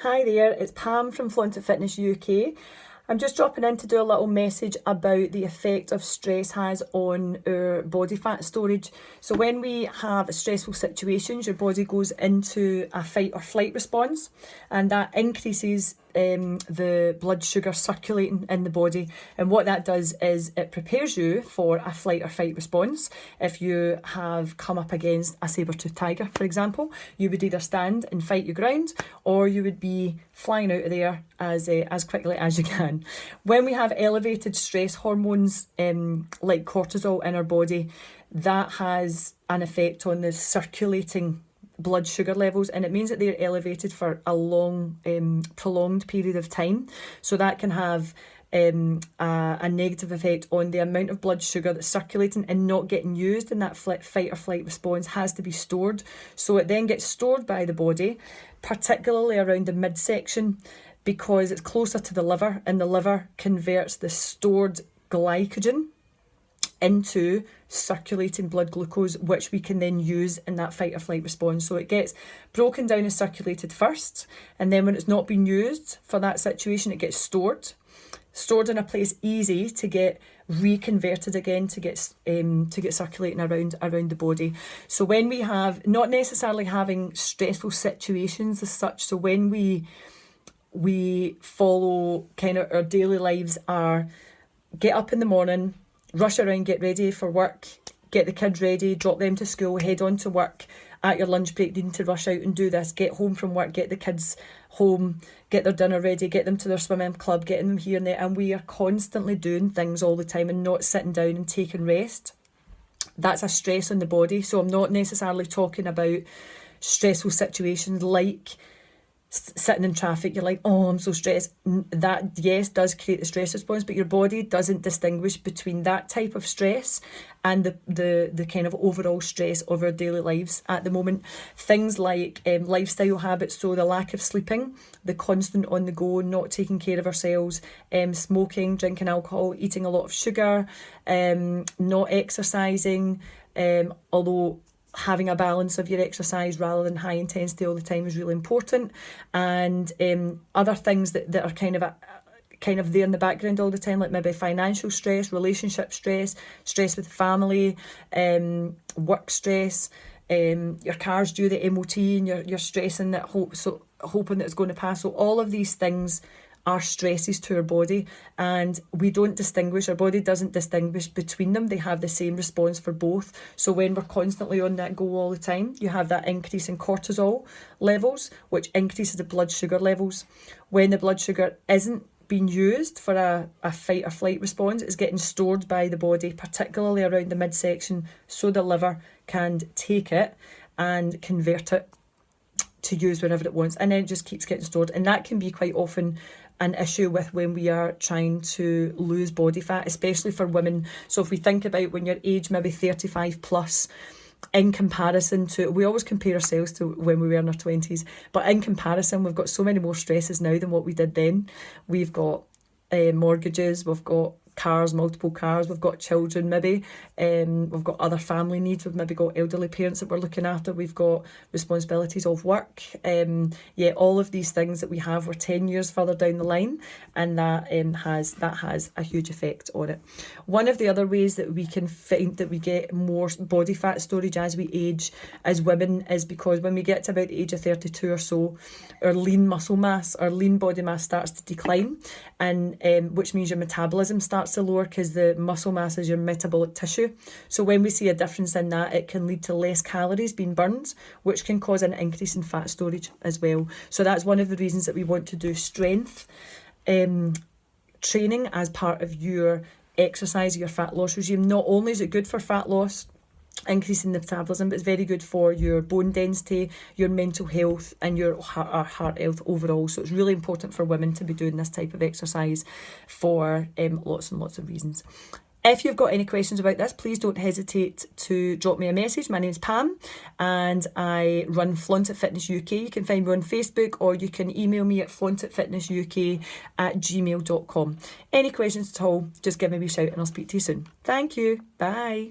Hi there, it's Pam from Flaunted Fitness UK. I'm just dropping in to do a little message about the effect of stress has on our body fat storage. So when we have stressful situations, your body goes into a fight or flight response, and that increases the blood sugar circulating in the body. And what that does is it prepares you for a flight or fight response. If you have come up against a saber-toothed tiger, for example, you would either stand and fight your ground, or you would be flying out of there as quickly as you can. When we have elevated stress hormones like cortisol in our body, that has an effect on the circulating blood sugar levels, and it means that they're elevated for a long prolonged period of time. So that can have a negative effect on the amount of blood sugar that's circulating and not getting used in that fight or flight response. Has to be stored. So it then gets stored by the body, particularly around the midsection, because it's closer to the liver, and the liver converts the stored glycogen into circulating blood glucose, which we can then use in that fight or flight response. So it gets broken down and circulated first, and then when it's not being used for that situation, it gets stored in a place easy to get reconverted again to get circulating around the body. So when we have, not necessarily having stressful situations as such, so when we follow kind of our daily lives are get up in the morning, rush around, get ready for work, get the kids ready, drop them to school, head on to work. At your lunch break, you need to rush out and do this, get home from work, get the kids home, get their dinner ready, get them to their swimming club, getting them here and there, and we are constantly doing things all the time and not sitting down and taking rest. That's a stress on the body. So I'm not necessarily talking about stressful situations like sitting in traffic, you're like, oh, I'm so stressed. That, yes, does create the stress response, but your body doesn't distinguish between that type of stress and the kind of overall stress of our daily lives at the moment. Things like lifestyle habits, so the lack of sleeping, the constant on the go, not taking care of ourselves, smoking, drinking alcohol, eating a lot of sugar, not exercising, although having a balance of your exercise rather than high intensity all the time is really important, and other things that are kind of there in the background all the time, like maybe financial stress, relationship stress, stress with family, work stress, your car's due the MOT and you're stressing that, hoping that it's going to pass. So all of these things are stresses to our body, and we don't distinguish, our body doesn't distinguish between them. They have the same response for both. So when we're constantly on that go all the time, you have that increase in cortisol levels, which increases the blood sugar levels. When the blood sugar isn't being used for a fight or flight response, it's getting stored by the body, particularly around the midsection, so the liver can take it and convert it to use whenever it wants, and then it just keeps getting stored. And that can be quite often an issue with when we are trying to lose body fat, especially for women. So if we think about when you're age maybe 35 plus, in comparison to, we always compare ourselves to when we were in our 20s, but in comparison, we've got so many more stresses now than what we did then. We've got mortgages, we've got cars, multiple cars, we've got children maybe, we've got other family needs, we've maybe got elderly parents that we're looking after, we've got responsibilities of work, all of these things that we have, we're 10 years further down the line, and that has a huge effect on it. One of the other ways that we can find that we get more body fat storage as we age as women is because when we get to about the age of 32 or so, our lean muscle mass, our lean body mass starts to decline, and which means your metabolism starts to lower, because the muscle mass is your metabolic tissue. So when we see a difference in that, it can lead to less calories being burned, which can cause an increase in fat storage as well. So that's one of the reasons that we want to do strength training as part of your exercise, your fat loss regime. Not only is it good for fat loss, increasing the metabolism, but it's very good for your bone density, your mental health, and your heart health overall. So it's really important for women to be doing this type of exercise for lots and lots of reasons. If you've got any questions about this, please don't hesitate to drop me a message. My name's Pam and I run Flaunted Fitness UK. You can find me on Facebook, or you can email me at flauntedfitnessuk@gmail.com. Any questions at all, just give me a wee shout and I'll speak to you soon. Thank you. Bye.